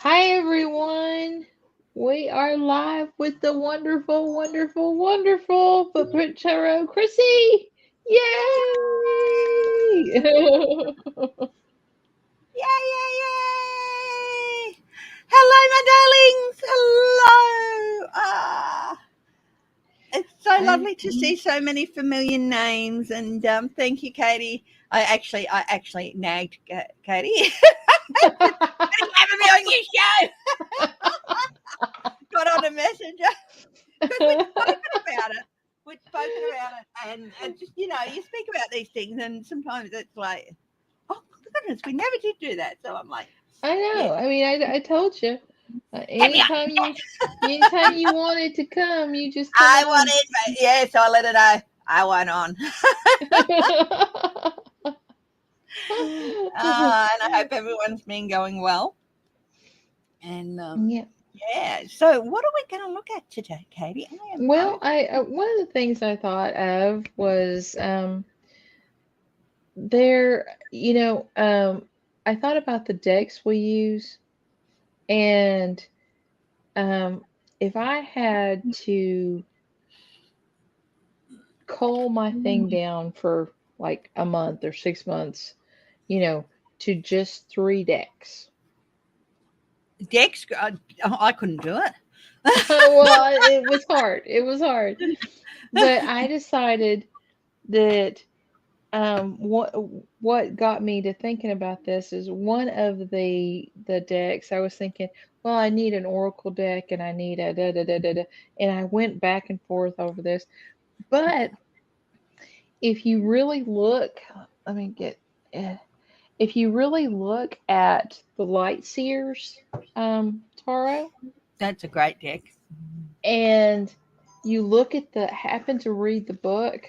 Hi everyone. We are live with the wonderful, wonderful, wonderful Footprint Tarot Chrissey. Yay! Yay, yay, yay! Hello, my darlings. Hello. It's so I, lovely to see so many familiar names, and thank you, Katie. I actually nagged Katie. Having me on your show. Got on a messenger because we'd spoken about it. And just you speak about these things, and sometimes it's like, oh my goodness, we never did do that. So I'm like, I yeah, know. I mean, I told you. get me on. Anytime you wanted to come, you just come I on. wanted, yeah, so I let it know. I went on. And I hope everyone's been going well. And Yeah. yeah, so what are we going to look at today, Katie? I am Well, over. I one of the things I thought of was there, I thought about the decks we use, and if I had to cull my thing down for like a month or 6 months, you know, to just three decks. Dex, I couldn't do it. Well, it was hard. It was hard. But I decided that what got me to thinking about this is one of the decks I was thinking, well, I need an oracle deck and I need a da da da da da, and I went back and forth over this. But if you really look, let me get eh, if you really look at the Light Seers tarot, That's a great deck. and you look at the happen to read the book,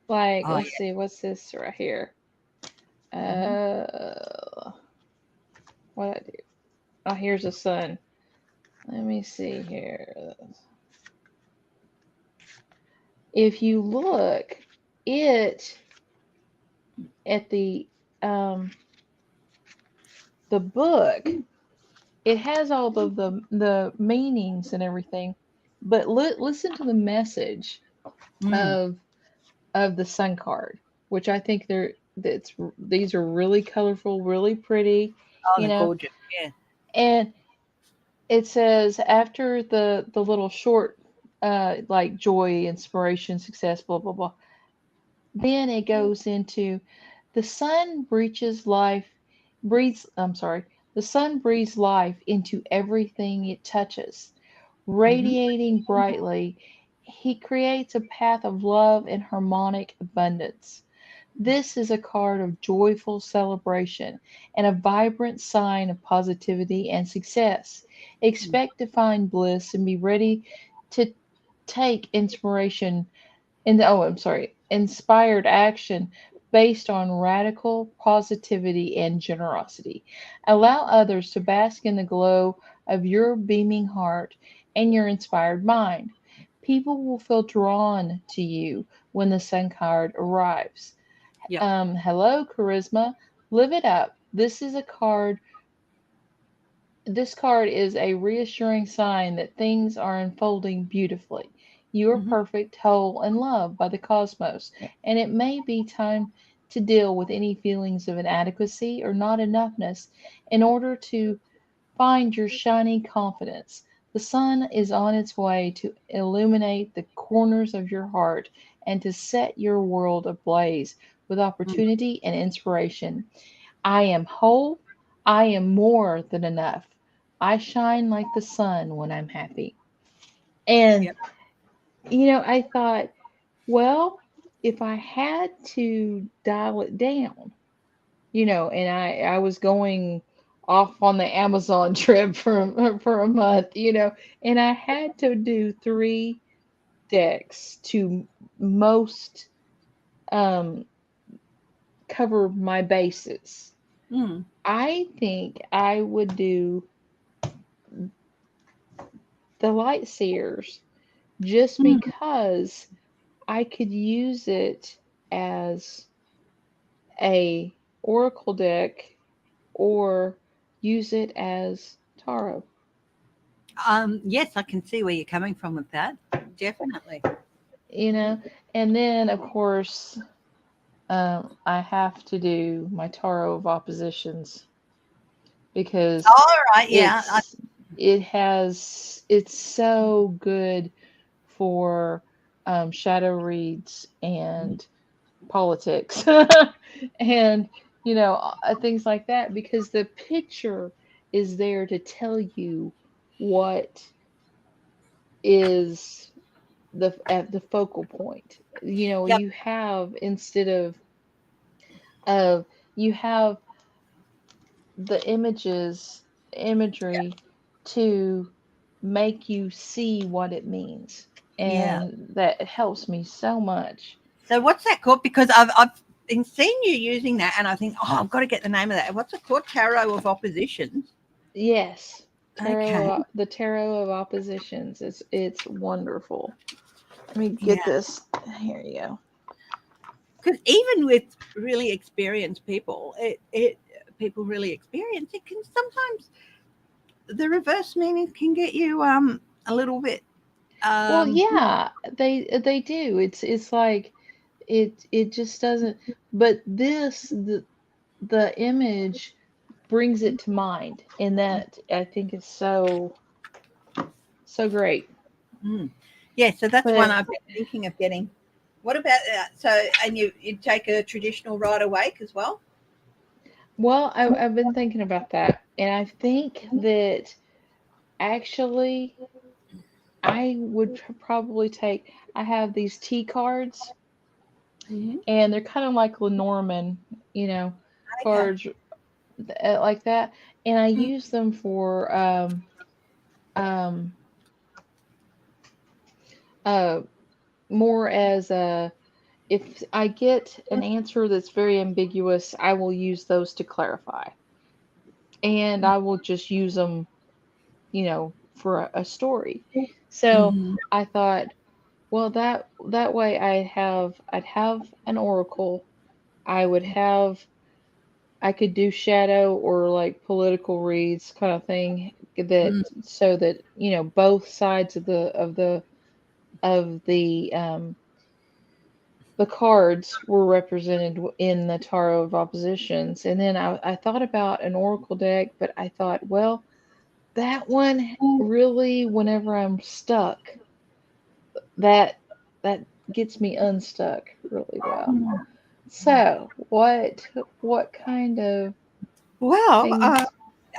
like Oh, let's see, what's this right here? yeah. Uh, what I do? Oh, here's the sun. Let me see here. If you look it at um the book, it has all of the meanings and everything, but listen to the message Mm. of the sun card, which I think that's these are really colorful, really pretty, Oh, you they're know. gorgeous. Yeah. And it says after the little short like joy, inspiration, success, blah blah blah. Then it goes into the sun breaches life, breathes. I'm sorry. The sun breathes life into everything it touches, Mm-hmm. radiating brightly. He creates a path of love and harmonic abundance. This is a card of joyful celebration and a vibrant sign of positivity and success. Expect to find bliss and be ready to take inspiration in the, oh, I'm sorry, inspired action based on radical positivity and generosity. Allow others to bask in the glow of your beaming heart and your inspired mind. People will feel drawn to you when the sun card arrives. Yep. Hello, charisma. Live it up. This card is a reassuring sign that things are unfolding beautifully. You are Mm-hmm. perfect, whole, and loved by the cosmos, and it may be time to deal with any feelings of inadequacy or not enoughness in order to find your shining confidence. The sun is on its way to illuminate the corners of your heart and to set your world ablaze with opportunity and inspiration. I am whole. I am more than enough. I shine like the sun when I'm happy. And, Yep. I thought, well, if I had to dial it down, and I was going off on the Amazon trip for a month, and I had to do three decks to most um, cover my bases. Mm. I think I would do the Light Seers just Mm. because I could use it as a oracle deck or use it as tarot. Yes, I can see where you're coming from with that. Definitely. And then of course, I have to do my Tarot of Oppositions because All right. Yeah. it's it's so good for shadow reads and politics and things like that, because the picture is there to tell you what is at the focal point. Yep. You have, instead of you have the imagery to make you see what it means, Yeah. and that helps me so much. So what's that called? Because I've been seeing you using that, and I think, oh, I've got to get the name of that. What's it called? Tarot of Opposition. Yes, Okay. the Tarot of Oppositions. It's wonderful. Let me Yeah. get this. Here you go. Because even with really experienced people, it people really experience it, can sometimes the reverse meaning can get you a little bit Well, um yeah, they do. It's like it just doesn't. But the image brings it to mind, and that I think is so great. mm. Yeah, so that's one But I've been thinking of getting. What about that? So, and you take a traditional Rider Waite as well? well, I've been thinking about that, and I think that actually I would probably take. I have these T cards, Mm-hmm. and they're kind of like Lenormand, Okay. cards, like that, and I use them for um uh more as a, if I get an answer that's very ambiguous, I will use those to clarify, and I will just use them, for a story. So Mm-hmm. I thought, well, that way I'd have an oracle. I would have I could do shadow or like political reads kind of thing, that so that both sides of the cards were represented in the Tarot of Oppositions. And then I thought about an oracle deck, but I thought, well, that one really, whenever I'm stuck, that that gets me unstuck really well. So, what kind of Well, things?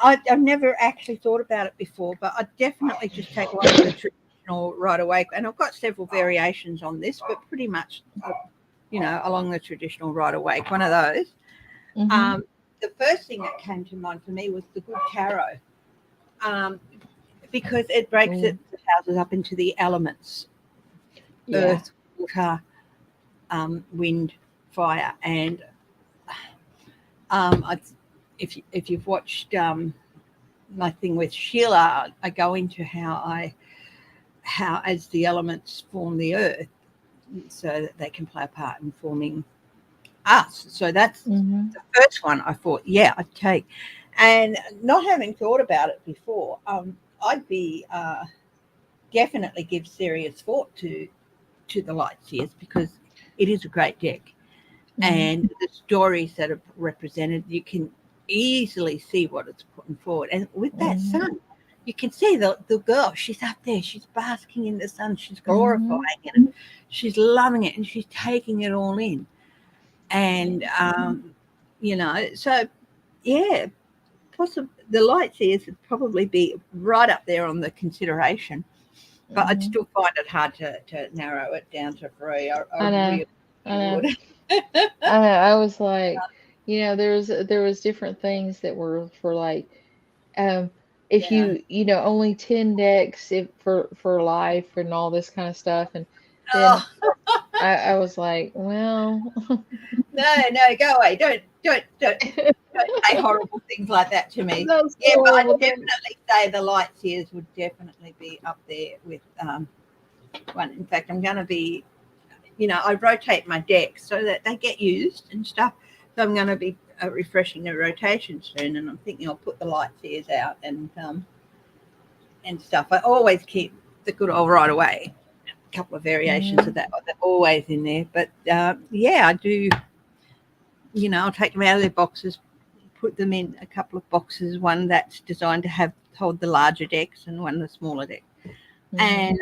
I've never actually thought about it before, but I definitely just take one of the traditional right away. And I've got several variations on this, but pretty much, along the traditional right away, one of those. Hmm. Um, the first thing that came to mind for me was the good tarot, um, because it breaks Oh, it the houses up into the elements: yeah. earth, water, wind, fire, and I, if you've watched my thing with Sheilah, I go into how as the elements form the earth, so that they can play a part in forming us. So that's Hmm. the first one I thought, yeah, I'd take. And not having thought about it before, I'd be definitely give serious thought to the light seers, because it is a great deck, Hmm. and the stories that are represented, you can easily see what it's putting forward. And with that Hmm. sun, you can see the girl, she's up there, she's basking in the sun, she's glorifying Hmm. it, she's loving it, and she's taking it all in. And so yeah, possibly the light seers would probably be right up there on the consideration, but I'd Hmm. still find it hard to narrow it down to three. I I know. really I know. would. I know. I was like, there was different things that were for like, um, if Yeah. only 10 decks if for life and all this kind of stuff, and then Oh, I was like, well, no, go away. Don't say horrible things like that to me. those Yeah, but I'd horrible things. definitely say the light seers would definitely be up there with one. In fact, I'm going to be, I rotate my decks so that they get used and stuff. So I'm going to be refreshing the rotation soon, and I'm thinking I'll put the light seers out and stuff. I always keep the good old right away. A couple of variations of that. They're always in there. But yeah, I do. You know, I'll take them out of their boxes, put them in a couple of boxes. One that's designed to hold the larger decks, and one the smaller deck. And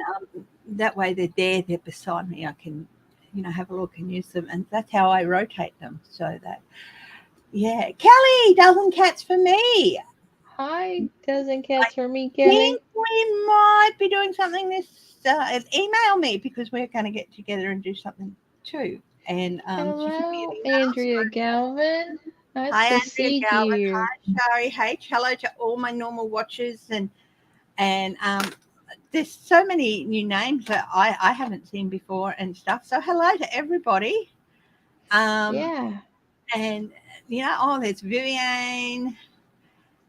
that way they're there. They're beside me. I can, you know, have a look and use them, and that's how I rotate them. So that. Yeah, Kelly, dozen cats for me. Hi, dozen cats for me, I Kelly. think we might be doing something this. Email me because we're going to get together and do something too. And hello, Andrea Galvin. Nice hi, to Andrea see Galvin. you. Hi, Shari H. Hello to all my normal watchers and there's so many new names that I haven't seen before and stuff. So hello to everybody. Yeah. And you know, there's Viviane,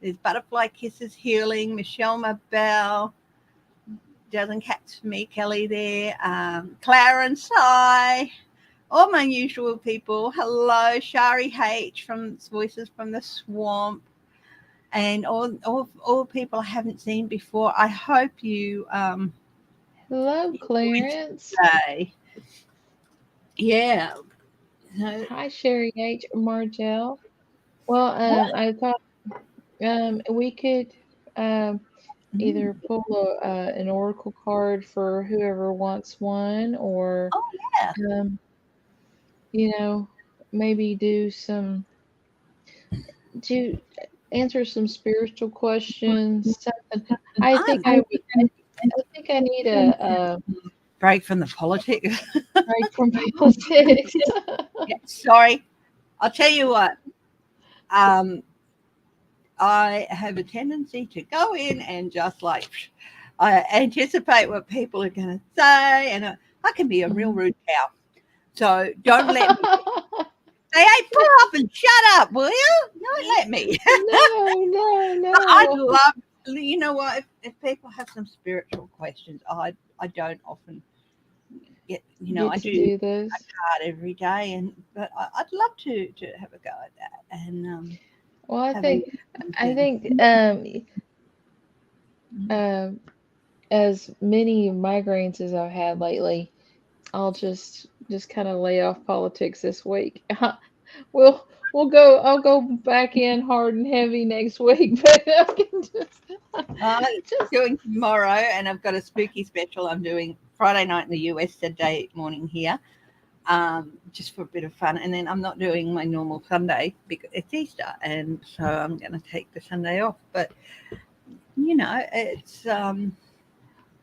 there's Butterfly Kisses Healing, Michelle Mabel, Dozen Cats for me, Kelly there, Clara and Cy, all my usual people. Hello, Shari H from Voices from the Swamp, and all people I haven't seen before. I hope you hello, Clarence. Today. Yeah. Hi, Sherry H. Margell. Well, I thought we could either pull an oracle card for whoever wants one, or yeah. You know, maybe answer some spiritual questions. Something. I think I need a break from the politics. break from politics. Yeah, sorry, I'll tell you what. I have a tendency to go in and just like I anticipate what people are going to say, and I can be a real rude cow. So don't let me. Say, hey, pull up and shut up, will you? Don't let me. No. I'd love, you know what? If people have some spiritual questions, I don't often get, you know, I do this a card every day, but I'd love to have a go at that. And well, I think as many migraines as I've had lately, I'll just kind of lay off politics this week. I'll go back in hard and heavy next week, but I can just doing tomorrow, and I've got a spooky special I'm doing Friday night in the US, Saturday morning here, just for a bit of fun. And then I'm not doing my normal Sunday because it's Easter, and so I'm going to take the Sunday off. But you know, it's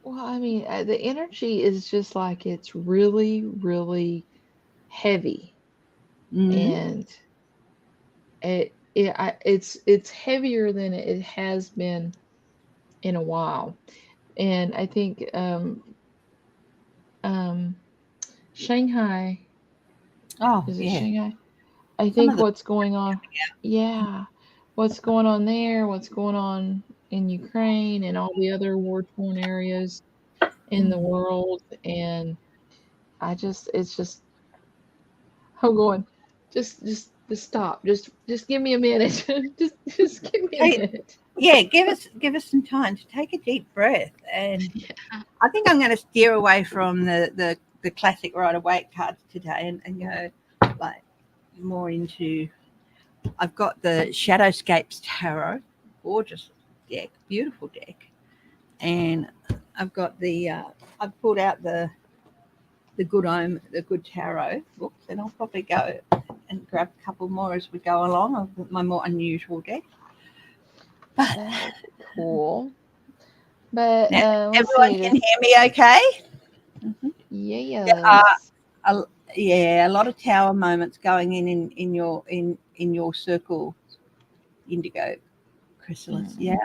well, I mean, the energy is just like it's really, really heavy, and it's heavier than it has been in a while. And I think Shanghai. Is it Shanghai? I think what's going on. Yeah. What's going on there, what's going on in Ukraine and all the other war-torn areas in the world. And it's just, I'm going, just stop. Just give me a minute. just give me a minute. Yeah, give us some time to take a deep breath. And I think I'm going to steer away from the classic Rider-Waite cards today and go like more into. I've got the Shadowscapes Tarot, gorgeous deck, beautiful deck, and I've got I've pulled out the Good Tarot books, and I'll probably go and grab a couple more as we go along of my more unusual deck. But cool. But everyone can hear me okay? Yes. Yeah, a lot of tower moments going in your circle, Indigo Chrysalis. Yeah.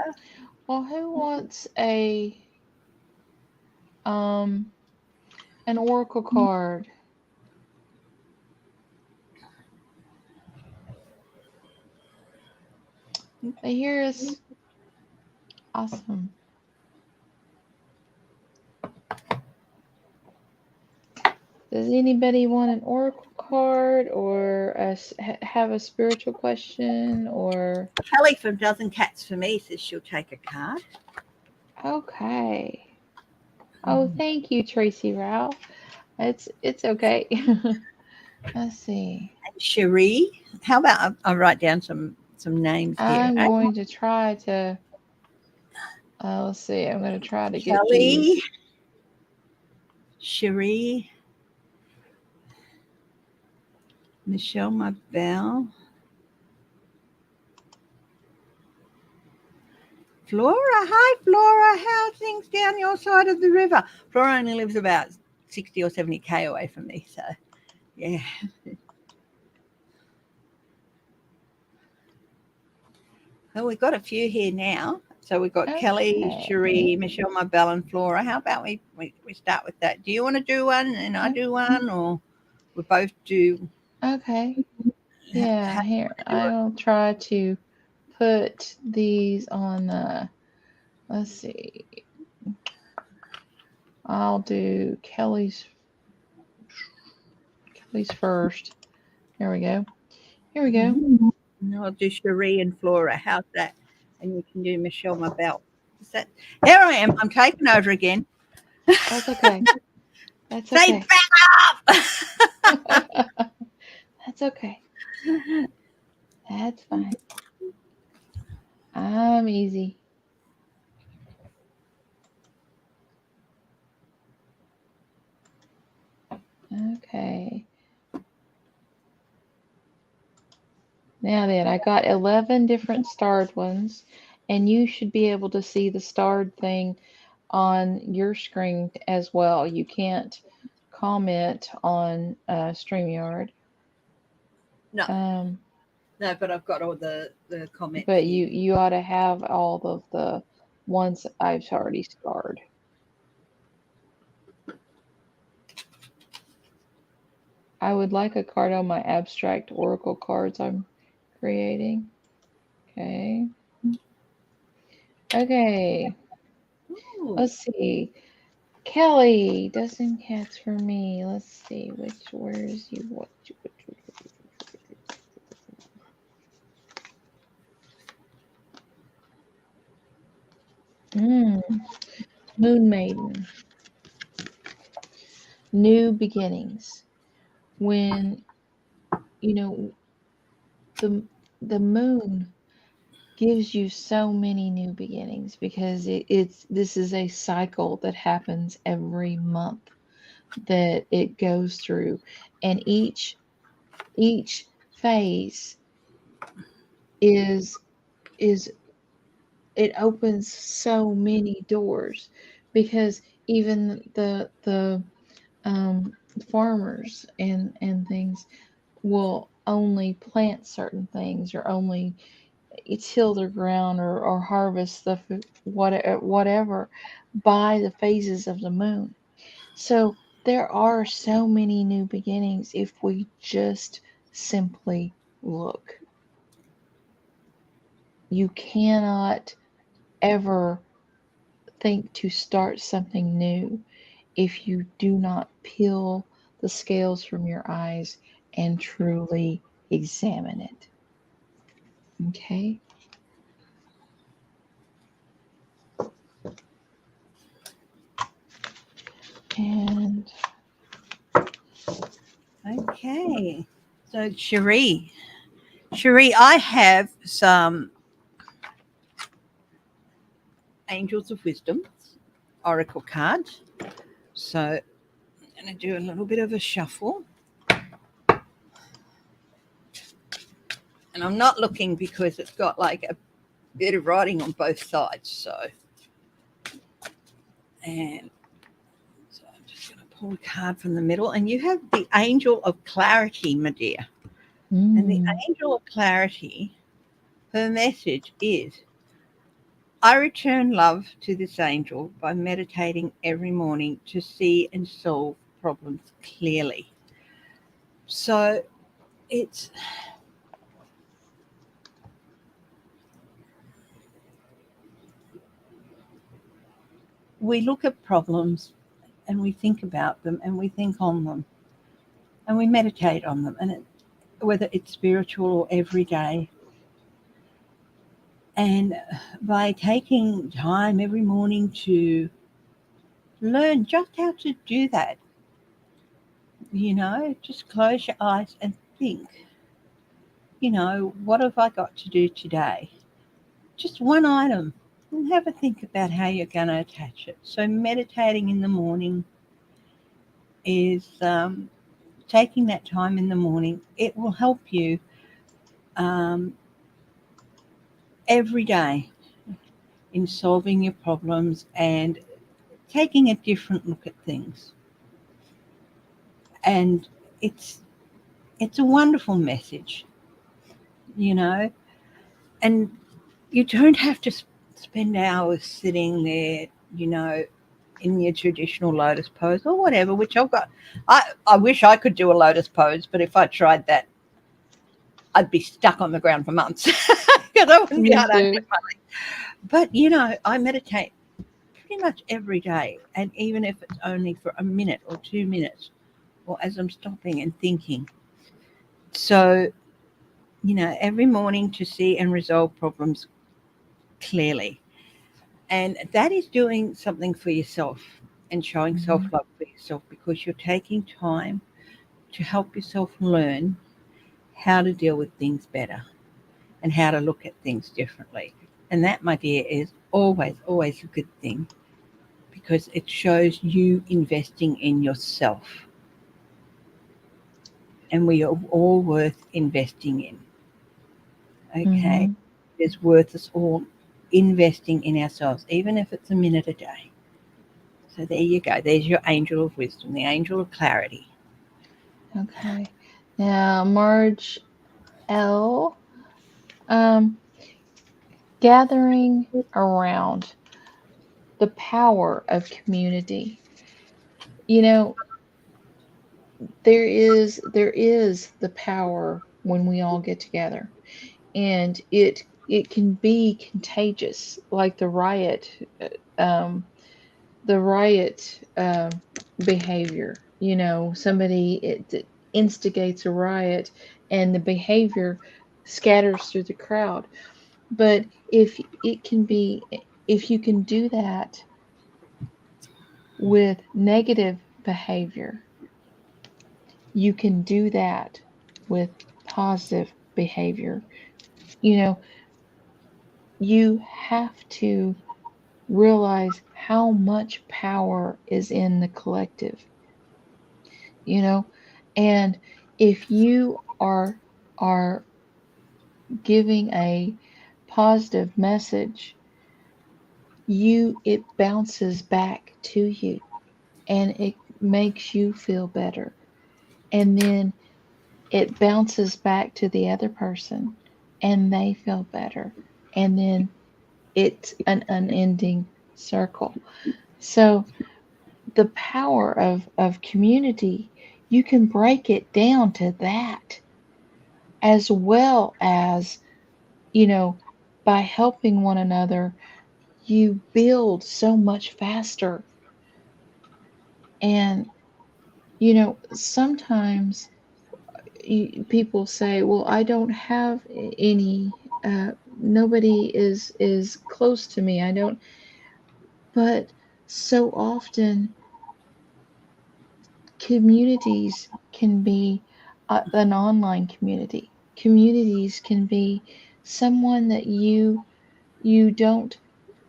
Well, who wants an oracle card? Here is awesome. Does anybody want an oracle card or have a spiritual question or? Kelly from Dozen Cats for Me says she'll take a card. Okay. Oh, thank you, Tracy Ralph. It's okay. Let's see. And Cherie, how about I write down some names here? I'm going to try to. Let's see. I'm going to try to get Kelly, you. Cherie, Michelle Mabel, Flora. Hi, Flora. How are things down your side of the river? Flora only lives about 60 or 70k away from me, so yeah. Well, we've got a few here now. So we've got Kelly, Cherie, Michelle Mabel, and Flora. How about we start with that? Do you want to do one and I do one, or we both do? Okay. Yeah, here. I'll try to put these on let's see. I'll do Kelly's first. Here we go. Here we go. And I'll do Cherie and Flora. How's that? And you can do Michelle Mabel. Is that? Here I am. I'm taking over again. That's okay. That's Say okay. back up. That's okay. That's fine. I'm easy. Okay. Now then, I got 11 different starred ones, and you should be able to see the starred thing on your screen as well. You can't comment on StreamYard. No. No, but I've got all the comments. But you ought to have all of the ones I've already starred. I would like a card on my abstract oracle cards I'm creating. Okay. Okay. Ooh. Let's see. Kelly, Dozen Cats for Me. Let's see. Where's you? What? Moon Maiden. New beginnings. When the moon gives you so many new beginnings because this is a cycle that happens every month that it goes through, and each phase is it opens so many doors because even the farmers and things will only plant certain things or only till the ground or harvest the whatever by the phases of the moon. So there are so many new beginnings if we just simply look. You cannot ever think to start something new if you do not peel the scales from your eyes and truly examine it. Okay? And okay. So Cherie, I have some Angels of Wisdom oracle cards. So I'm going to do a little bit of a shuffle. And I'm not looking because it's got like a bit of writing on both sides. So I'm just going to pull a card from the middle. And you have the Angel of Clarity, my dear. And the Angel of Clarity, her message is, I return love to this angel by meditating every morning to see and solve problems clearly. So it's we look at problems and we think about them and we think on them. and we meditate on them, and whether it's spiritual or everyday. And by taking time every morning to learn just how to do that, just close your eyes and think, what have I got to do today? Just one item, and have a think about how you're going to attach it. So meditating in the morning is taking that time in the morning. It will help you every day in solving your problems and taking a different look at things. And it's a wonderful message, and you don't have to spend hours sitting there, in your traditional lotus pose or whatever, which I've got. I wish I could do a lotus pose, but if I tried that, I'd be stuck on the ground for months because I wouldn't be Me able to too. unclick my legs. But, I meditate pretty much every day, and even if it's only for a minute or 2 minutes, or as I'm stopping and thinking. So, every morning to see and resolve problems clearly. And that is doing something for yourself and showing self-love for yourself, because you're taking time to help yourself learn how to deal with things better and how to look at things differently. And that, my dear, is always, always a good thing, because it shows you investing in yourself. And we are all worth investing in. Okay? It's worth us all investing in ourselves, even if it's a minute a day. So there you go. There's your angel of wisdom, the angel of clarity. Okay. Now, Marge L. Gathering around the power of community. You know, there is the power when we all get together, and it can be contagious, like uh, um, the riot behavior. Somebody it instigates a riot, and the behavior scatters through the crowd. But if you can do that with negative behavior, you can do that with positive behavior. You know, you have to realize how much power is in the collective, you know, and if you are giving a positive message, it bounces back to you, and it makes you feel better. And then it bounces back to the other person, and they feel better. And then it's an unending circle. So the power of community, you can break it down to that, as well as, you know, by helping one another, you build so much faster. And, sometimes people say, well, I don't have any, nobody is close to me. I don't, but so often communities can be an online community. Communities can be someone that you don't,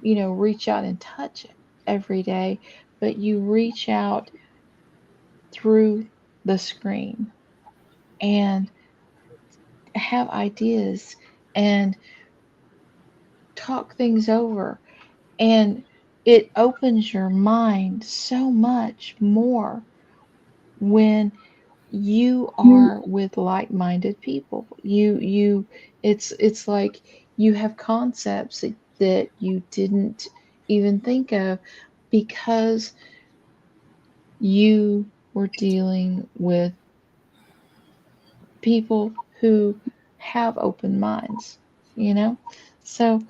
reach out and touch every day, but you reach out through the screen and have ideas and talk things over, and it opens your mind so much more when you are with like-minded people. It's like you have concepts that you didn't even think of, because you were dealing with people who have open minds, you know? So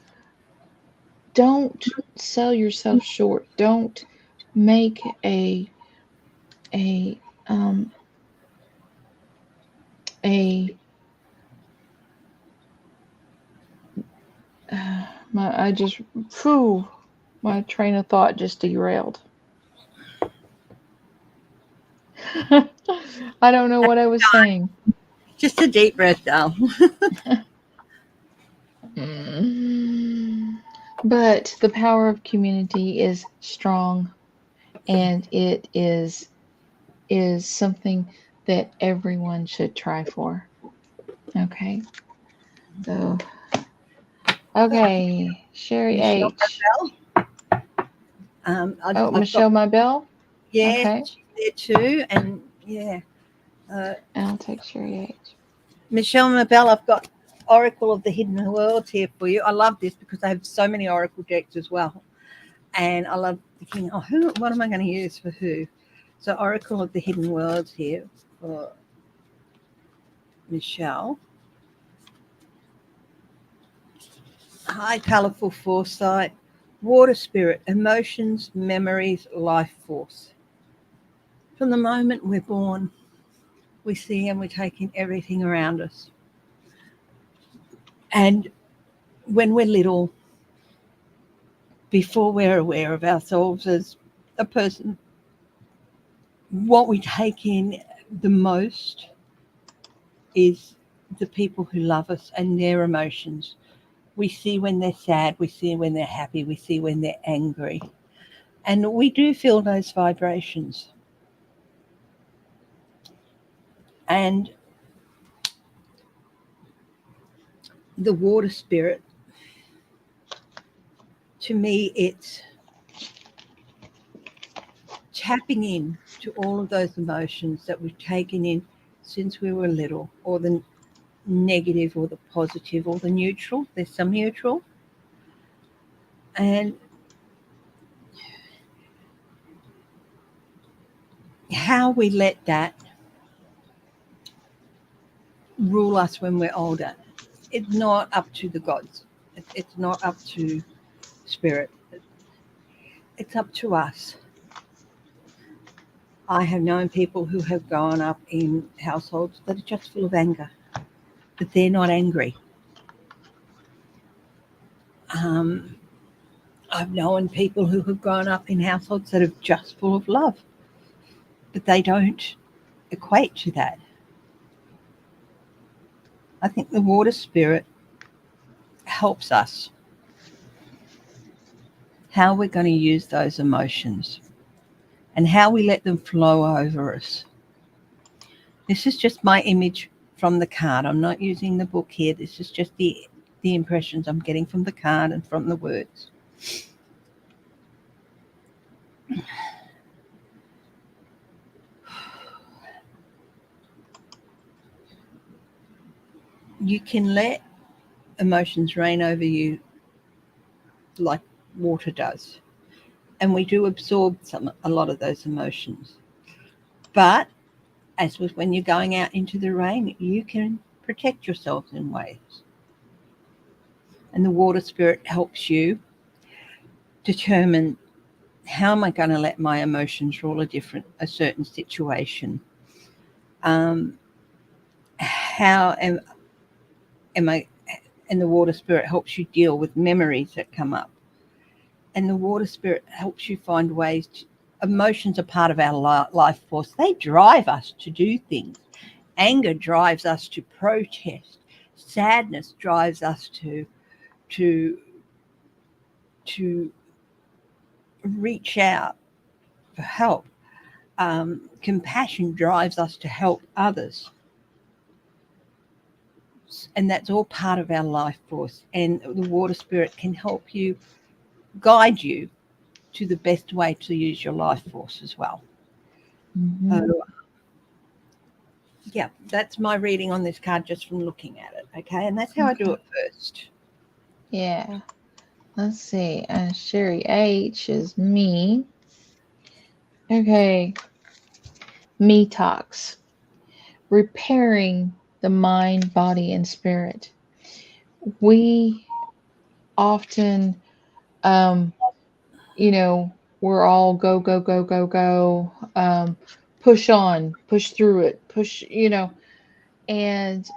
don't sell yourself short. Don't make a a my train of thought just derailed. I don't know what I was saying. Just a deep breath, Dal. But the power of community is strong, and it is something that everyone should try for. Okay. So, okay, Sherry Michelle H. Oh, I've got, Michelle Mabel. yeah, Okay, she's there too. And yeah, uh, I'll take Sherry H. Michelle Mabel, I've got Oracle of the Hidden Worlds here for you. I love this because I have so many Oracle decks as well. And I love thinking, oh, what am I going to use for who? So Oracle of the Hidden Worlds here for Michelle. High Colourful Foresight, Water Spirit, Emotions, Memories, Life Force. From the moment we're born, we see and we take in everything around us. And when we're little, before we're aware of ourselves as a person, what we take in the most is the people who love us and their emotions. We see when they're sad, we see when they're happy, we see when they're angry. And we do feel those vibrations. And the water spirit, to me, it's tapping in to all of those emotions that we've taken in since we were little, or the negative or the positive or the neutral. There's some neutral. And how we let that rule us when we're older. It's not up to the gods. It's not up to spirit. It's up to us. I have known people who have grown up in households that are just full of anger, but they're not angry. I've known people who have grown up in households that are just full of love, but they don't equate to that. I think the water spirit helps us how we're going to use those emotions and how we let them flow over us. This is just my image from the card. I'm not using the book here. This is just the impressions I'm getting from the card and from the words. You can let emotions rain over you like water does. And we do absorb a lot of those emotions. But as with when you're going out into the rain, you can protect yourself in ways. And the water spirit helps you determine, how am I going to let my emotions rule a certain situation? How am I? And the water spirit helps you deal with memories that come up. And the water spirit helps you find ways to, emotions are part of our life force. They drive us to do things. Anger drives us to protest. Sadness drives us to reach out for help. Compassion drives us to help others. And that's all part of our life force. And the water spirit can help you, guide you to the best way to use your life force as well. Mm-hmm. So, yeah, that's my reading on this card just from looking at it. Okay, and that's how I do it first. Yeah. Let's see. Sherry H is me. Okay. Me talks. Repairing the mind, body, and spirit. We often, um, we're all go, go, go, go, go, push on, push through it, push, And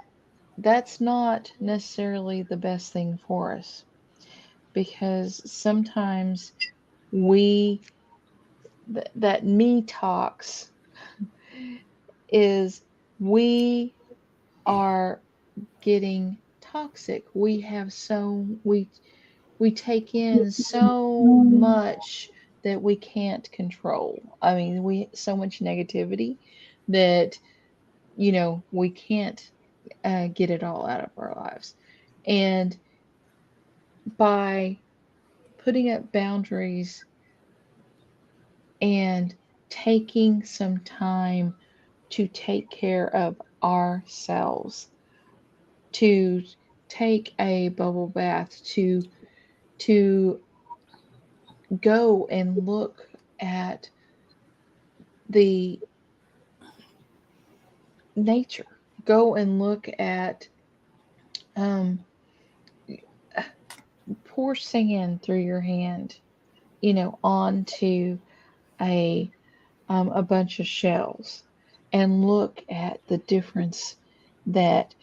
that's not necessarily the best thing for us, because sometimes we that me talks is we are getting toxic. We take in so much that we can't control. I mean, we so much negativity that we can't get it all out of our lives. And by putting up boundaries and taking some time to take care of ourselves, to take a bubble bath, to go and look at the nature, go and look at um, pour sand through your hand, onto a a bunch of shells, and look at the difference that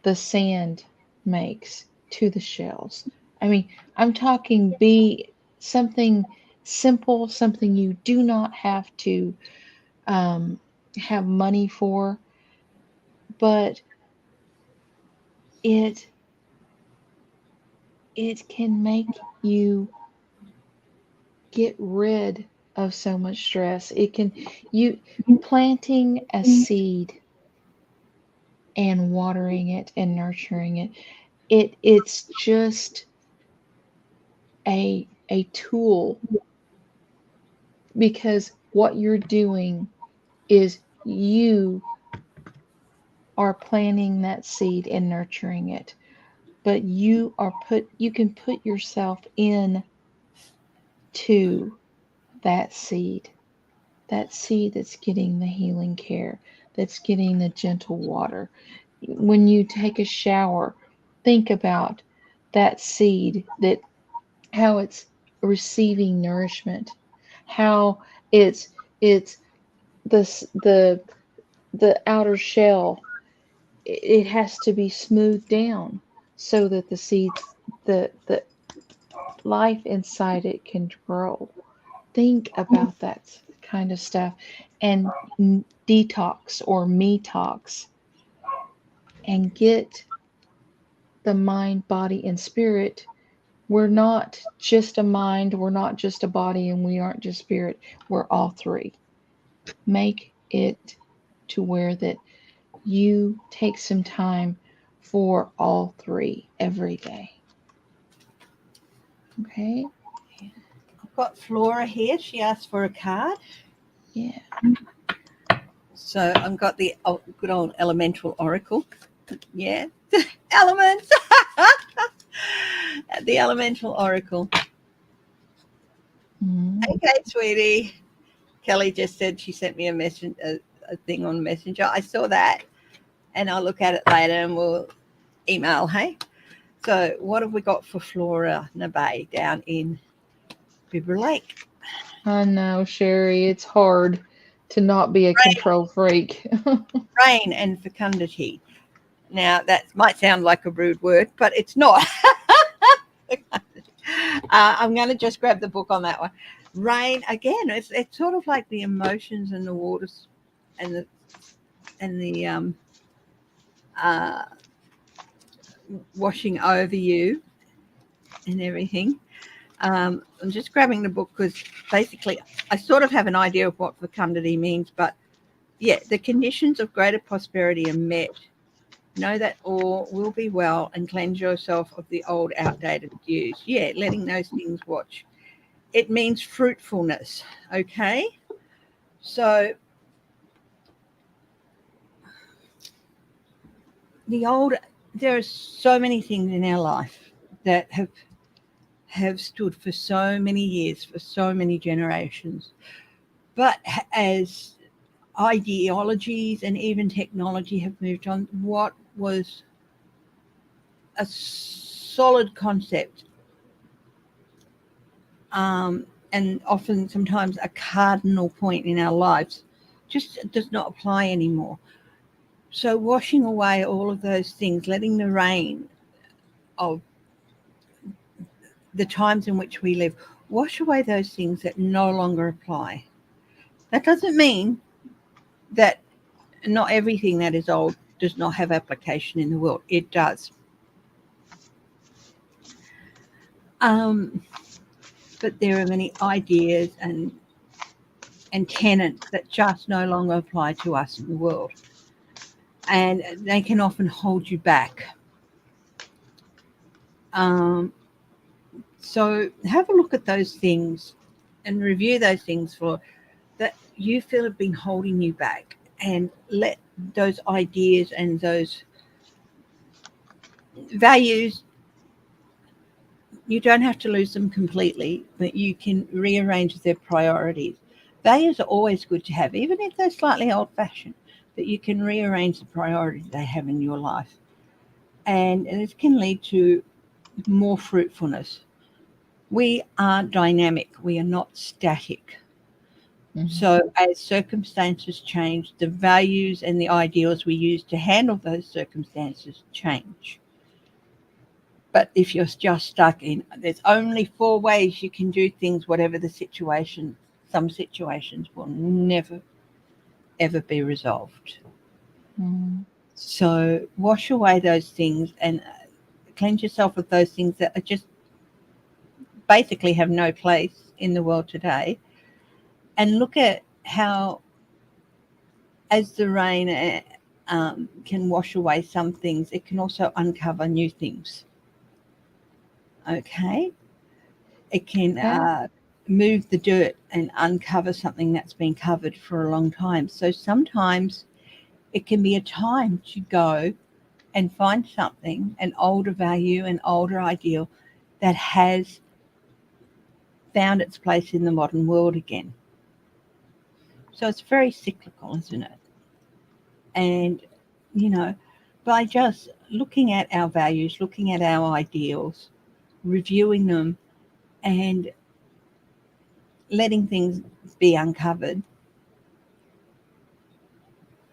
the sand makes to the shells. I mean, I'm talking be something simple, something you do not have to um, have money for, but it it can make you get rid of so much stress. It can you planting a seed and watering it and nurturing it. It's just a tool, because what you're doing is you are planting that seed and nurturing it, but you can put yourself in to that seed, that's getting the healing care, that's getting the gentle water. When you take a shower, think about that seed, that how it's receiving nourishment, how it's the outer shell, it has to be smoothed down so that the seeds, the life inside it can grow. Think about that kind of stuff, and detox or me talks, and get the mind, body, and spirit. We're not just a mind, we're not just a body, and we aren't just spirit. We're all three. Make it to where that you take some time for all three every day. Okay? I've got Flora here. She asked for a card. Yeah. So I've got the good old elemental oracle. Yeah. Elements. The elemental oracle. Mm-hmm. Okay, sweetie. Kelly just said she sent me a thing on Messenger. I saw that, and I'll look at it later and we'll email, hey? So what have we got for Flora Nabe down in Bibra Lake? I know, Sherry, it's hard to not be a control freak. Rain and fecundity. Now, that might sound like a rude word, but it's not. I'm going to just grab the book on that one. Rain, again, it's sort of like the emotions and the waters and the washing over you and everything. I'm just grabbing the book because basically I sort of have an idea of what fecundity means, but yeah, the conditions of greater prosperity are met. Know that all will be well and cleanse yourself of the old outdated views. Yeah, letting those things watch. It means fruitfulness, okay? So there are so many things in our life that have stood for so many years, for so many generations. But as ideologies and even technology have moved on, what was a solid concept and often sometimes a cardinal point in our lives just does not apply anymore. So washing away all of those things, letting the rain of the times in which we live, wash away those things that no longer apply. That doesn't mean that not everything that is old does not have application in the world. It does. But there are many ideas and tenets that just no longer apply to us in the world. And they can often hold you back. So have a look at those things and review those things for that you feel have been holding you back, and let those ideas and those values, you don't have to lose them completely, but you can rearrange their priorities. Values are always good to have, even if they're slightly old-fashioned, but you can rearrange the priorities they have in your life. And it can lead to more fruitfulness. We are dynamic. We are not static. Mm-hmm. So as circumstances change, the values and the ideals we use to handle those circumstances change. But if you're just stuck in, there's only 4 ways you can do things, whatever the situation, some situations will never, ever be resolved. Mm-hmm. So wash away those things and cleanse yourself of those things that are just basically have no place in the world today. And look at how, as the rain can wash away some things, it can also uncover new things. Okay? It can move the dirt and uncover something that's been covered for a long time. So sometimes it can be a time to go and find something, an older value, an older ideal that has found its place in the modern world again. So it's very cyclical, isn't it? And, by just looking at our values, looking at our ideals, reviewing them, and letting things be uncovered,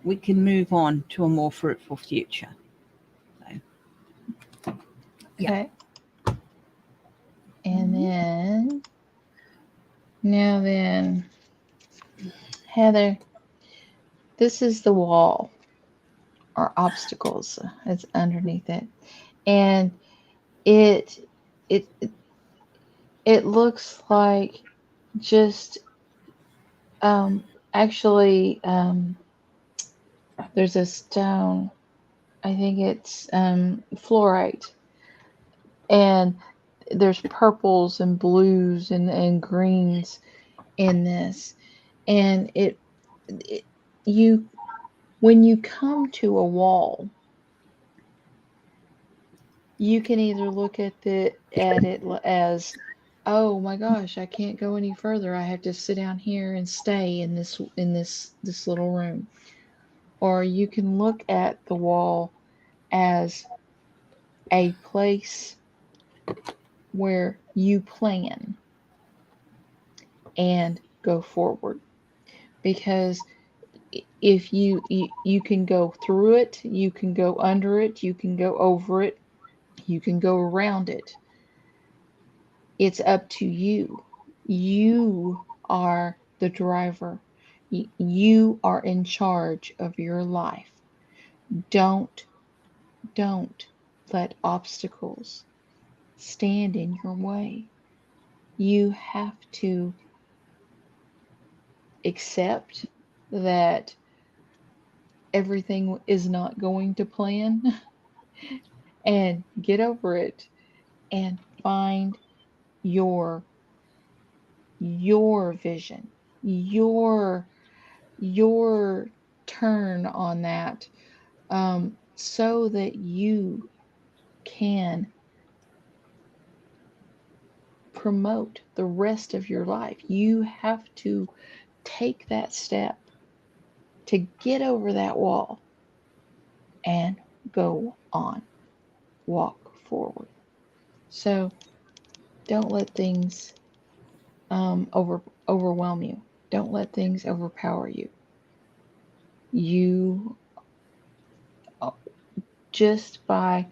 we can move on to a more fruitful future. So, Okay. And then, now then, Heather, this is the wall or obstacles that's underneath it. And it it it looks like just actually there's a stone. I think it's fluorite, and there's purples and blues and greens in this, and it you when you come to a wall, you can either look at it as, oh my gosh, I can't go any further, I have to sit down here and stay in this little room. Or you can look at the wall as a place where you plan and go forward. Because if you can go through it, you can go under it, you can go over it, you can go around it. It's up to you. You are the driver. You are in charge of your life. Don't don't let obstacles stand in your way. You have to accept that everything is not going to plan and get over it and find your your vision, your your turn on that, so that you can promote the rest of your life. You have to take that step to get over that wall and go on, walk forward. So don't let things overwhelm you. Don't let things overpower you. You just by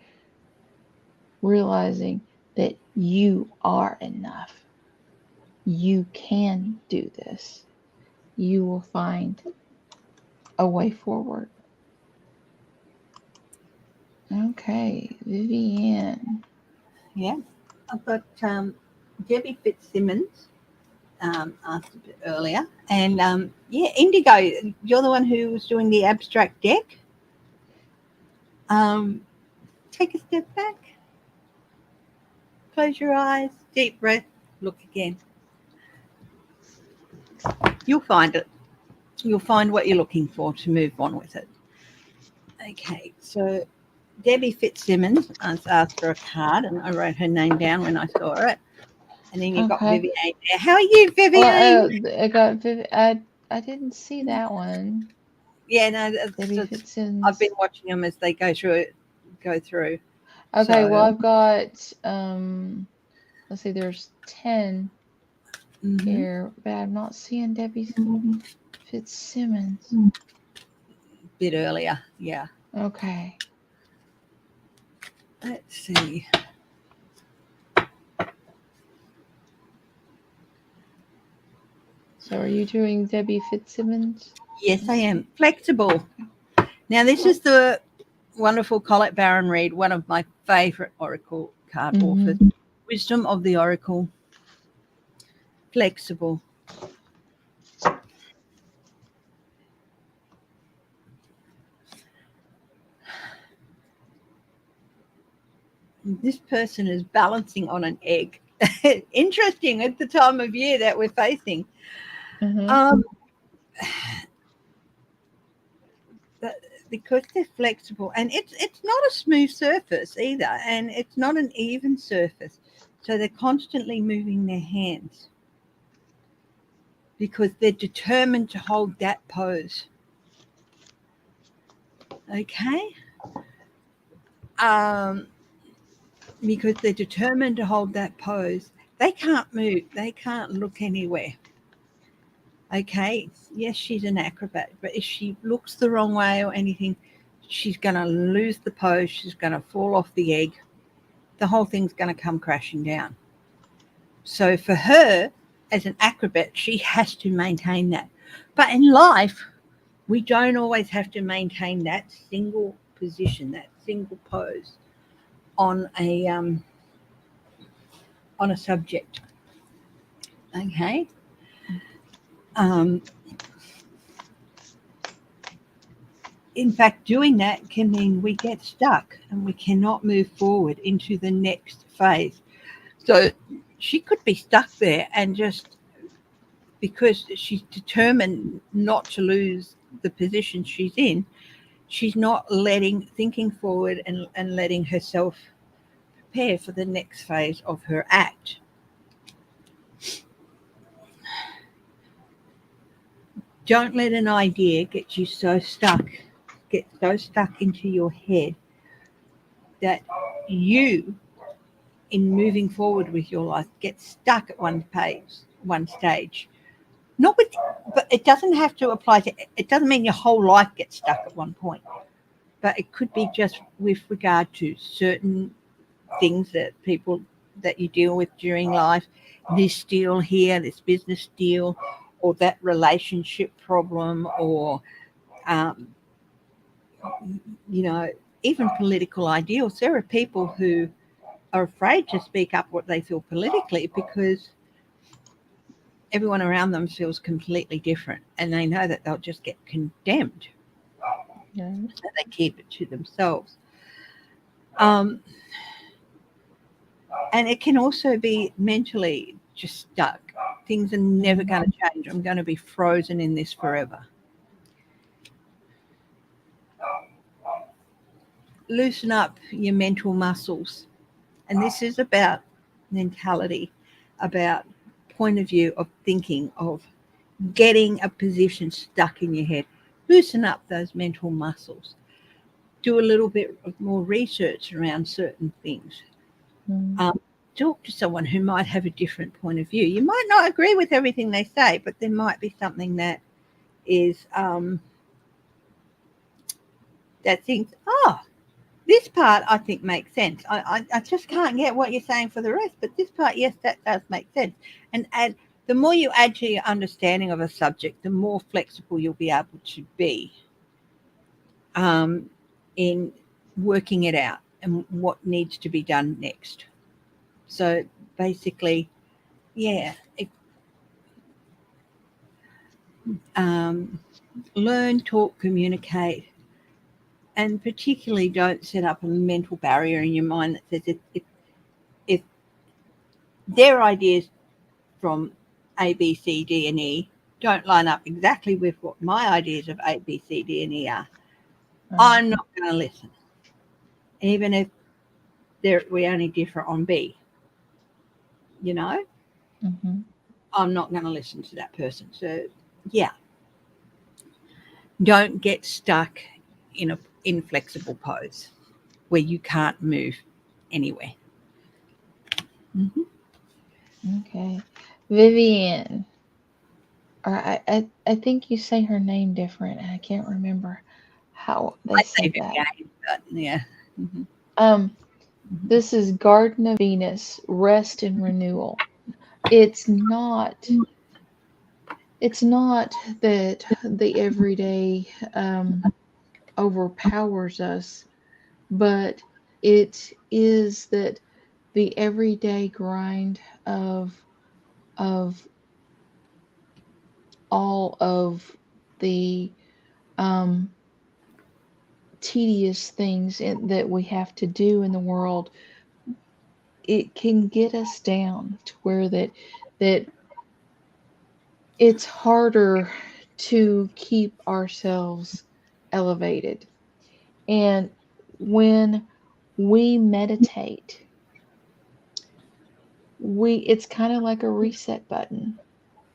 realizing that you are enough. You can do this. You will find a way forward. Okay, Vivienne. Yeah. I've got Debbie Fitzsimmons asked a bit earlier. And Indigo, you're the one who was doing the abstract deck. Take a step back. Close your eyes. Deep breath. Look again. You'll find it. You'll find what you're looking for to move on with it. Okay, so Debbie Fitzsimmons asked for a card, and I wrote her name down when I saw it. And then you've got Vivienne there. How are you, Vivienne? Well, I got I didn't see that one. Yeah, no, I've been watching them as they go through. Okay, so, well, I've got let's see, there's 10 here, but I'm not seeing Debbie Fitzsimmons. Bit earlier, yeah. Okay. Let's see. So are you doing Debbie Fitzsimmons? Yes, I am. Flexible. Now, this is the wonderful Colette Baron Reid, one of my favourite Oracle card authors. Wisdom of the Oracle. Flexible. This person is balancing on an egg. Interesting at the time of year that we're facing. Because they're flexible, and it's not a smooth surface either, and it's not an even surface, so they're constantly moving their hands because they're determined to hold that pose. Okay, because they're determined to hold that pose, they can't move, they can't look anywhere. Okay, yes, she's an acrobat, but if she looks the wrong way or anything, she's going to lose the pose. She's going to fall off the egg. The whole thing's going to come crashing down. So for her, as an acrobat, she has to maintain that. But in life, we don't always have to maintain that single position, that single pose on a subject. Okay. In fact, doing that can mean we get stuck and we cannot move forward into the next phase. So she could be stuck there, and just because she's determined not to lose the position she's in, she's not thinking forward and letting herself prepare for the next phase of her act. Don't let an idea get you so stuck into your head that you, in moving forward with your life, get stuck at one stage. But it doesn't have to apply to. It doesn't mean your whole life gets stuck at one point. But it could be just with regard to certain things that you deal with during life. This deal here, this business deal, or that relationship problem, or even political ideals. There are people who are afraid to speak up what they feel politically because everyone around them feels completely different, and they know that they'll just get condemned. Yeah. So they keep it to themselves. And it can also be mentally just stuck. Things are never going to change. I'm going to be frozen in this forever. Loosen up your mental muscles. And this is about mentality, about point of view of thinking, of getting a position stuck in your head. Loosen up those mental muscles. Do a little bit more research around certain things. Talk to someone who might have a different point of view. You might not agree with everything they say, but there might be something that is that thinks, this part I think makes sense. I just can't get what you're saying for the rest, but this part, yes, that does make sense. And the more you add to your understanding of a subject, the more flexible you'll be able to be in working it out and what needs to be done next. So basically, yeah, learn, talk, communicate, and particularly don't set up a mental barrier in your mind that says if their ideas from A, B, C, D, and E don't line up exactly with what my ideas of A, B, C, D, and E are, I'm not going to listen, even if we only differ on B. You know, I'm not going to listen to that person. So, yeah, don't get stuck in an inflexible pose where you can't move anywhere. Okay. Vivian. Or I think you say her name different. I can't remember how they I said say that. Vivian, but yeah. This is Garden of Venus, rest and renewal. It's not that the everyday overpowers us, but it is that the everyday grind of all of the um, tedious things that we have to do in the world, it can get us down to where that it's harder to keep ourselves elevated. And when we meditate, it's kind of like a reset button,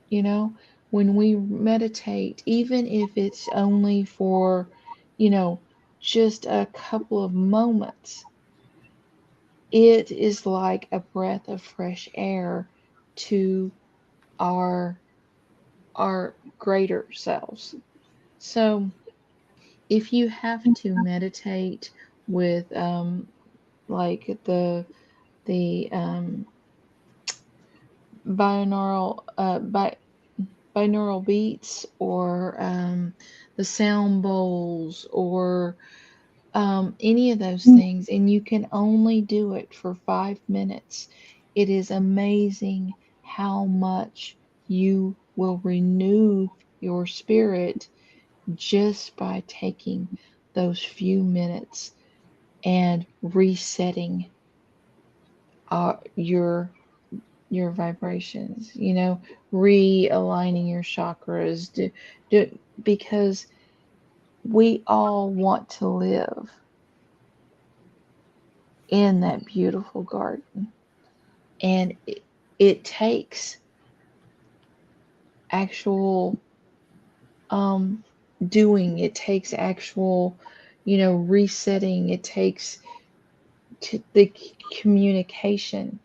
you know? When we meditate, even if it's only for, you know, just a couple of moments, it is like a breath of fresh air to our greater selves. So if you have to meditate with like the binaural binaural beats or the sound bowls or any of those things, and you can only do it for 5 minutes, it is amazing how much you will renew your spirit just by taking those few minutes and resetting your vibrations, you know, realigning your chakras, because we all want to live in that beautiful garden. And it takes actual um, doing, it takes actual, you know, resetting, it takes the communication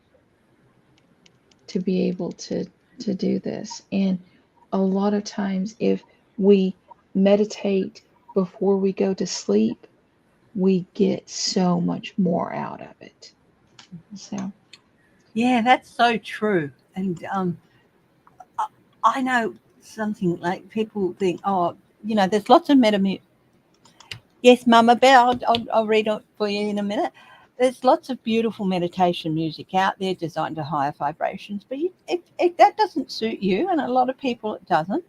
to be able to do this. And a lot of times, if we meditate before we go to sleep, we get so much more out of it. So, Yeah, that's so true. And I I know something like people think, oh, there's lots of Yes, Mama Bear, I'll read it for you in a minute. There's lots of beautiful meditation music out there designed to higher vibrations, but if that doesn't suit you, and a lot of people it doesn't,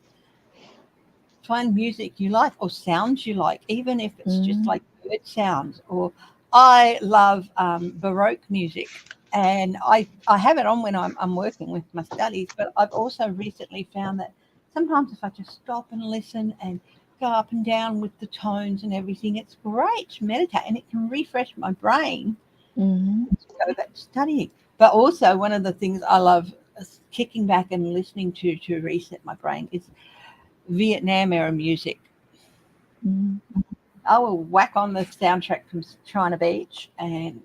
find music you like or sounds you like, even if it's just mm, like bird sounds. Or I love Baroque music, and I have it on when I'm working with my studies. But I've also recently found that sometimes if I just stop and listen and go up and down with the tones and everything, it's great to meditate, and it can refresh my brain mm, to go back to studying. But also one of the things I love kicking back and listening to reset my brain is Vietnam era music. mm. I will whack on the soundtrack from China Beach, and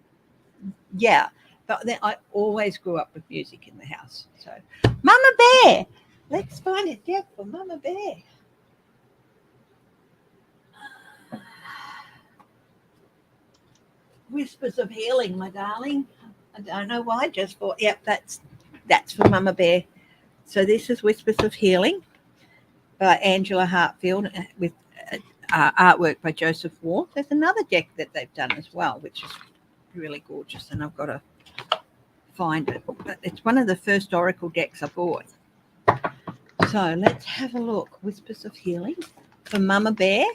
yeah. But then I always grew up with music in the house. So, Mama Bear, let's find a deck for Mama Bear. Whispers of Healing, my darling. I don't know why, just thought, yep, that's for Mama Bear. So this is Whispers of Healing by Angela Hartfield with artwork by Joseph Ward. There's another deck that they've done as well, which is really gorgeous, and I've got to find it. But it's one of the first Oracle decks I bought. So let's have a look. Whispers of Healing for Mama Bear.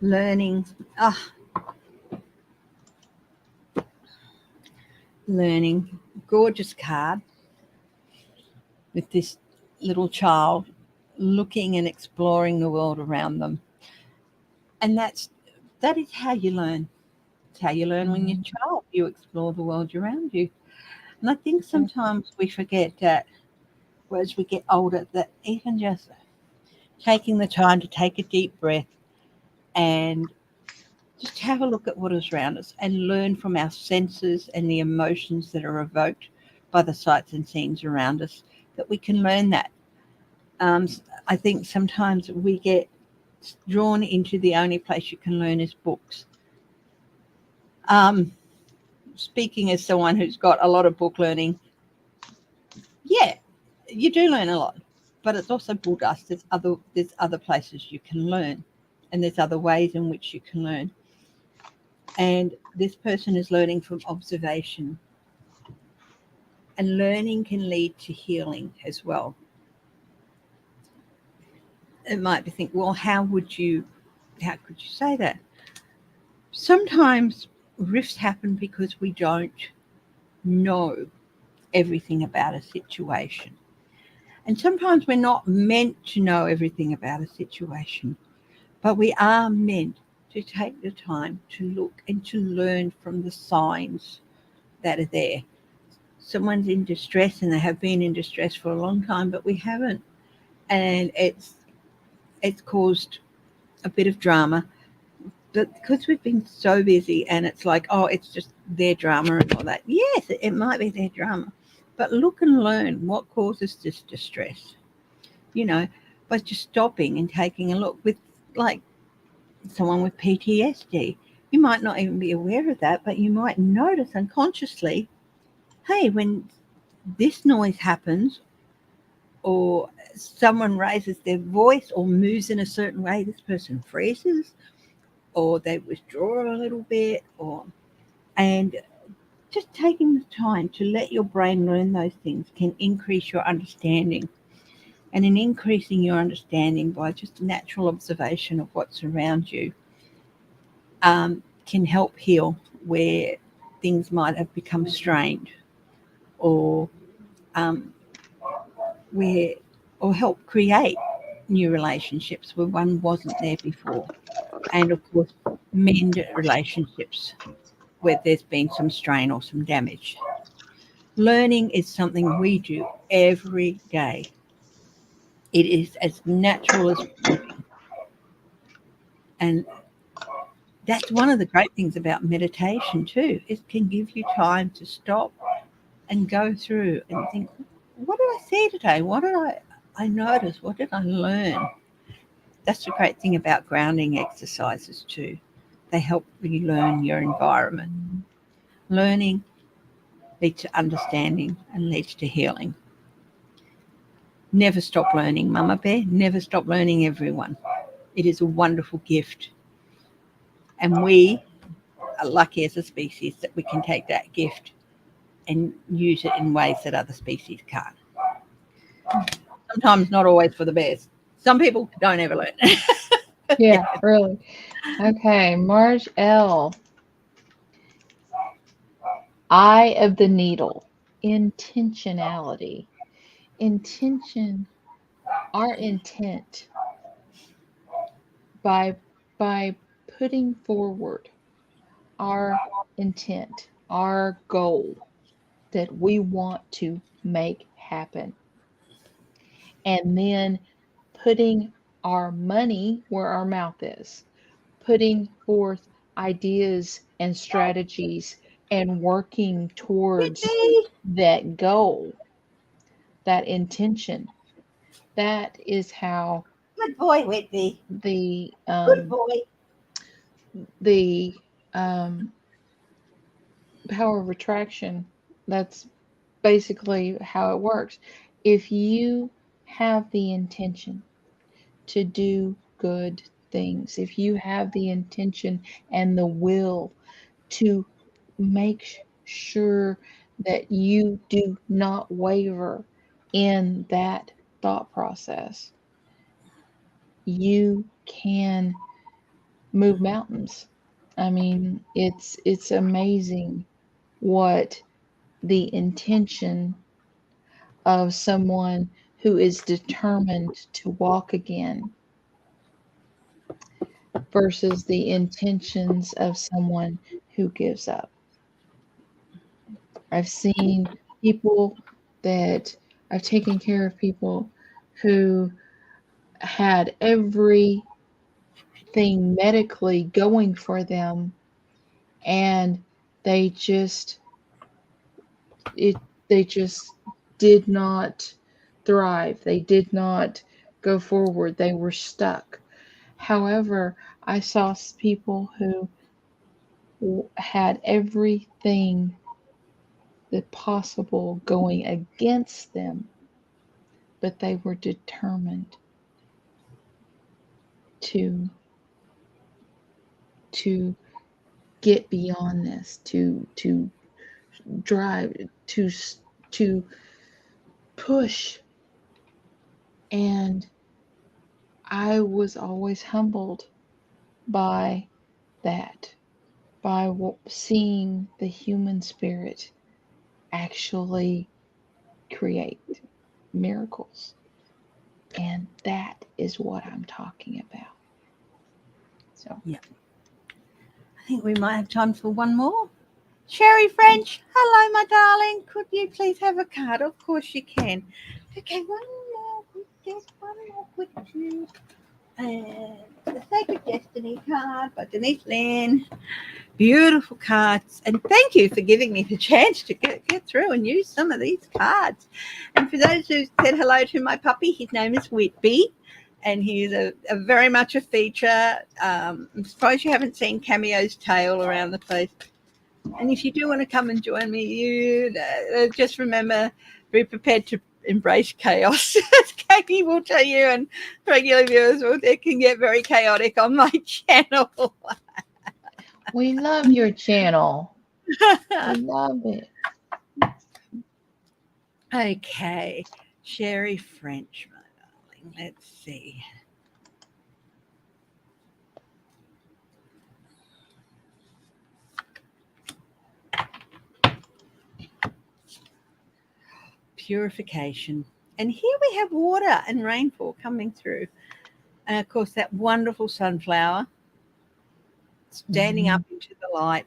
Learning. Learning. Gorgeous card with this little child looking and exploring the world around them. And that is how you learn. It's how you learn when you're a child. You explore the world around you. And I think sometimes we forget that as we get older, that even just taking the time to take a deep breath and just have a look at what is around us and learn from our senses and the emotions that are evoked by the sights and scenes around us, that we can learn that. I think sometimes we get drawn into the only place you can learn is books. Speaking as someone who's got a lot of book learning, yeah, you do learn a lot, but it's also bulldust. There's other places you can learn, and there's other ways in which you can learn. And this person is learning from observation, and learning can lead to healing as well. It might be think, well, how could you say that? Sometimes rifts happen because we don't know everything about a situation. And sometimes we're not meant to know everything about a situation, but we are meant to take the time to look and to learn from the signs that are there. Someone's in distress and they have been in distress for a long time, but we haven't. And it's caused a bit of drama. But because we've been so busy and it's like, oh, it's just their drama and all that. Yes, it might be their drama. But look and learn what causes this distress. By just stopping and taking a look with, like, someone with PTSD. You might not even be aware of that, but you might notice unconsciously, hey, when this noise happens or someone raises their voice or moves in a certain way, this person freezes or they withdraw a little bit, and just taking the time to let your brain learn those things can increase your understanding. And in increasing your understanding by just natural observation of what's around you, can help heal where things might have become strained, or help create new relationships where one wasn't there before. And of course, mend relationships where there's been some strain or some damage. Learning is something we do every day. It is as natural as breathing. And that's one of the great things about meditation too. It can give you time to stop and go through and think, what did I see today? What did I notice? What did I learn? That's the great thing about grounding exercises too. They help you learn your environment. Learning leads to understanding and leads to healing. Never stop learning, Mama Bear. Never stop learning, everyone. It is a wonderful gift. And we are lucky as a species that we can take that gift and use it in ways that other species can't. Sometimes not always for the best. Some people don't ever learn. Yeah, really. Okay, Marge L. Eye of the Needle. Intentionality. Intention, our intent by putting forward our intent, our goal that we want to make happen. And then putting our money where our mouth is, putting forth ideas and strategies and working towards Whitby. that goal, that intention. That is how Good boy, Whitby. the Good boy. the um, power of attraction, that's basically how it works. If you have the intention to do good things, if you have the intention and the will to make sure that you do not waver in that thought process, you can move mountains. I mean, it's amazing what the intention of someone who is determined to walk again versus the intentions of someone who gives up. I've seen people that I've taken care of people who had everything medically going for them, and they just it they just did not thrive. They did not go forward. They were stuck. However, I saw people who had everything that possible going against them, but they were determined to to get beyond this, to drive, to push. And I was always humbled by that, by seeing the human spirit actually create miracles. And that is what I'm talking about. So, Yeah. I think we might have time for one more. Sherry French, hello, my darling. Could you please have a card? Of course you can. Okay, one more. Just one more quick two. And the Sacred Destiny card by Denise Lynn. Beautiful cards. And thank you for giving me the chance to get through and use some of these cards. And for those who said hello to my puppy, his name is Whitby. And he's a very much a feature. I'm surprised you haven't seen Cameo's tail around the place. And if you do want to come and join me, you just remember, be prepared to embrace chaos. As Katie will tell you, and regular viewers, well, it can get very chaotic on my channel. we love your channel. We love it. Okay, Sherry French, my darling. Let's see. Purification. And here we have water and rainfall coming through. And of course, that wonderful sunflower standing up into the light.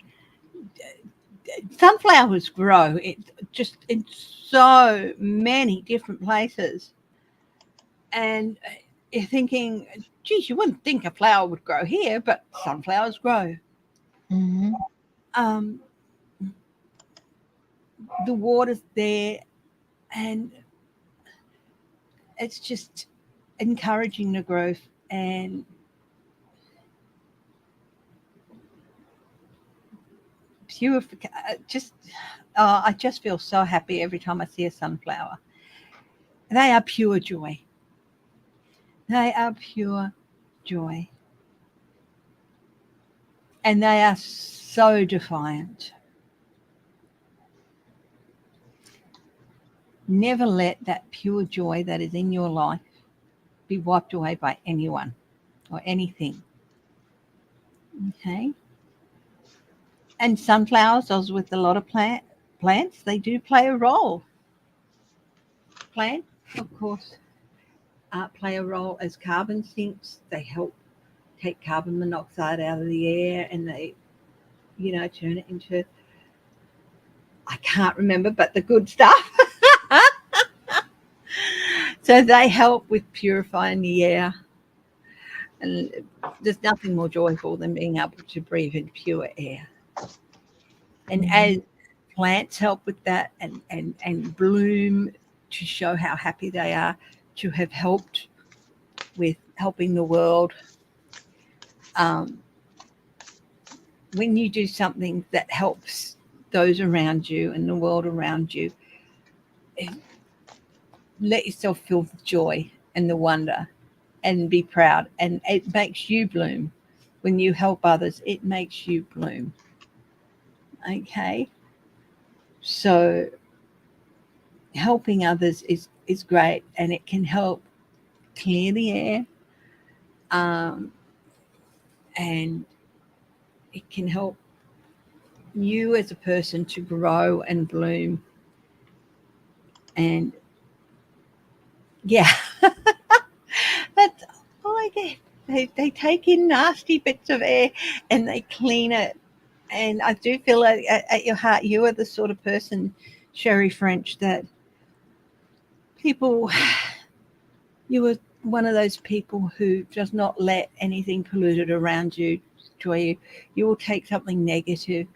Sunflowers grow just in so many different places. And you're thinking, geez, you wouldn't think a flower would grow here, but sunflowers grow. Mm-hmm. The water's there, and it's just encouraging the growth. And purification. I just feel so happy every time I see a sunflower. They are pure joy. They are pure joy. And they are so defiant. Never let that pure joy that is in your life be wiped away by anyone or anything. Okay? And sunflowers, as with a lot of plants, they do play a role. Plants, of course, play a role as carbon sinks. They help take carbon monoxide out of the air, and they, turn it into, I can't remember, but the good stuff. So they help with purifying the air. And there's nothing more joyful than being able to breathe in pure air. And as plants help with that and bloom to show how happy they are to have helped with helping the world. When you do something that helps those around you and the world around you, let yourself feel the joy and the wonder and be proud. And it makes you bloom. When you help others, it makes you bloom. Okay? So helping others is great, and it can help clear the air, and it can help you as a person to grow and bloom. And yeah, that's all I get. They take in nasty bits of air and they clean it. And I do feel like at your heart, you are the sort of person, Sherry French, that people, you are one of those people who does not let anything polluted around you destroy you. You will take something negative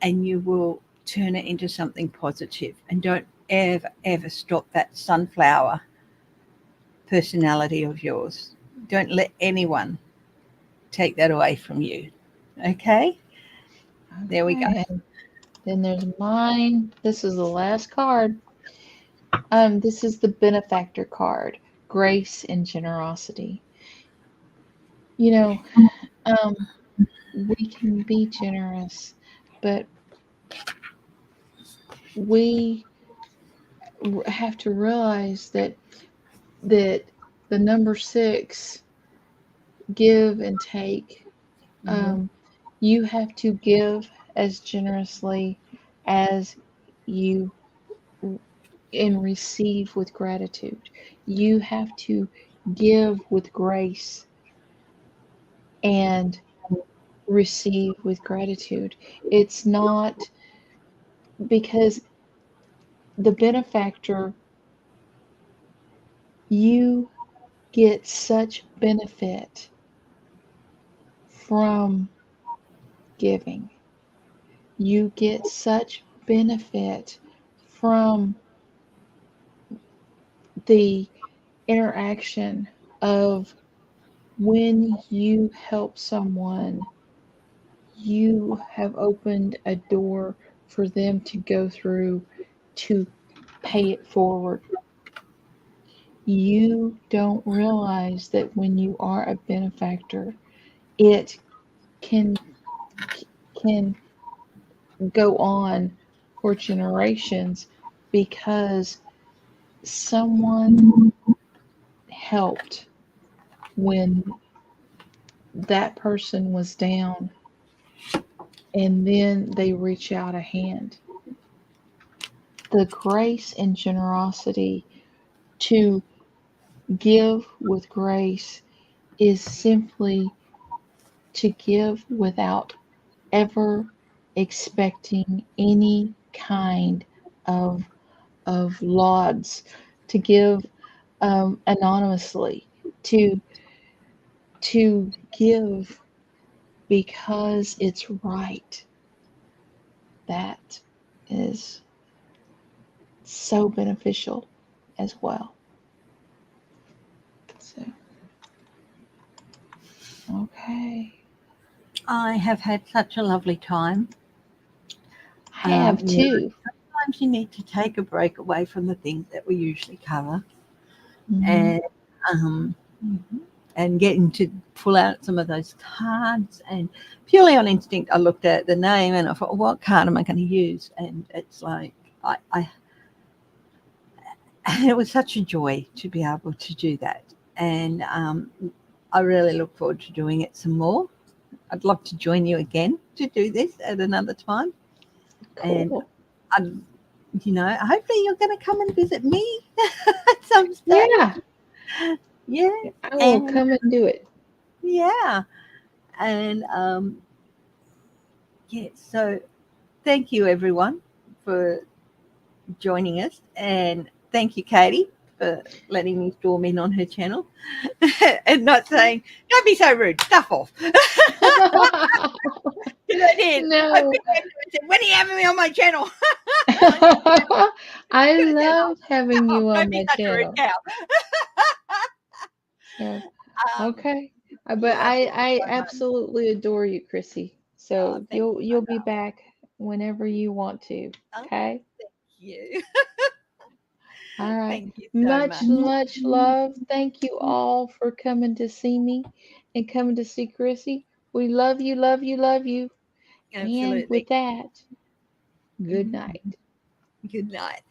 and you will turn it into something positive. And don't ever stop that sunflower personality of yours. Don't let anyone take that away from you. Okay? There we go. Then there's mine. This is the last card. This is the benefactor card, grace and generosity. You know, we can be generous, but we have to realize that the number 6, give and take. You have to give as generously as you and receive with gratitude. You have to give with grace and receive with gratitude. It's not because the benefactor, you get such benefit from giving. You get such benefit from the interaction of when you help someone, you have opened a door for them to go through to pay it forward. You don't realize that when you are a benefactor, it can go on for generations because someone helped when that person was down and then they reach out a hand. The grace and generosity to give with grace is simply to give without ever expecting any kind of lauds, to give anonymously, to give because it's right. That is so beneficial as well. So, okay. I have had such a lovely time. I have too. Sometimes you need to take a break away from the things that we usually cover, Mhm. and getting to pull out some of those cards. And purely on instinct, I looked at the name and I thought, what card am I going to use? And it's like and it was such a joy to be able to do that. And I really look forward to doing it some more. I'd love to join you again to do this at another time. Cool. And hopefully you're going to come and visit me at some stage. Yeah. I will come and do it. Yeah. And so thank you everyone for joining us, and thank you Katie for letting me storm in on her channel and not saying, don't be so rude, stuff off. I did. I No. picked it and said, when are you having me on my channel? I I said, love having you don't on be my such a rude channel. cow. So, Um, okay. But yeah, I so much. absolutely adore you, Chrissy. So Thank you, you'll be back whenever you want to. my love. Okay? Thank you. All right. Thank you so Much, much. much love. Thank you all for coming to see me and coming to see Chrissy. We love you, love you, love you. And Absolutely. with that, good night. Good night.